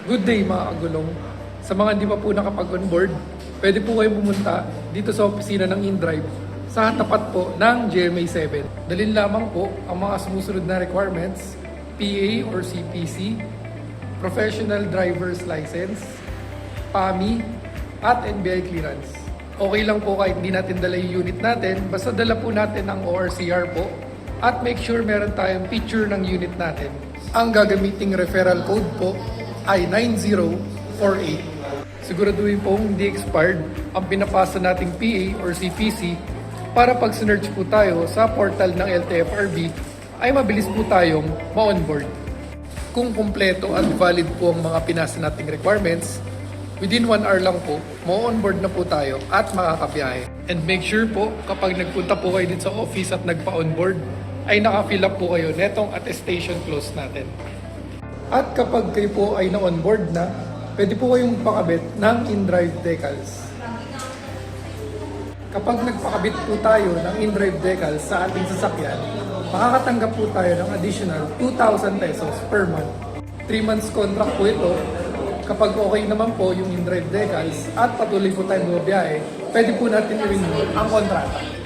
Good day mga kagulong. Sa mga hindi pa po nakapag-onboard, pwede po kayong pumunta dito sa opisina ng InDrive sa tapat po ng GMA7. Dalhin lamang po ang mga sumusunod na requirements, PA or CPC, Professional Driver's License, PAMI, at NBI clearance. Okay lang po kahit hindi natin dala yung unit natin, basta dala po natin ang ORCR po at make sure meron tayong picture ng unit natin. Ang gagamiting referral code po ay 9048. Siguraduhin pong hindi expired ang pinapasa nating PA or CPC para pag sinerch po tayo sa portal ng LTFRB ay mabilis po tayong ma-onboard. Kung kumpleto at valid po ang mga pinasa nating requirements, within 1 hour lang po, ma-onboard na po tayo at makakabiyahe. And make sure po kapag nagpunta po kayo dito sa office at nagpa-onboard, ay naka-fill up po kayo netong attestation clause natin. At kapag kayo po ay na-onboard na, pwede po kayong magpakabit ng InDrive decals. Kapag nagpakabit po tayo ng InDrive decals sa ating sasakyan, makakatanggap po tayo ng additional 2,000 pesos per month. 3 months contract po ito. Kapag okay naman po yung InDrive decals at patuloy po tayo bumabiyahe, pwede po natin i-renew ang kontrata.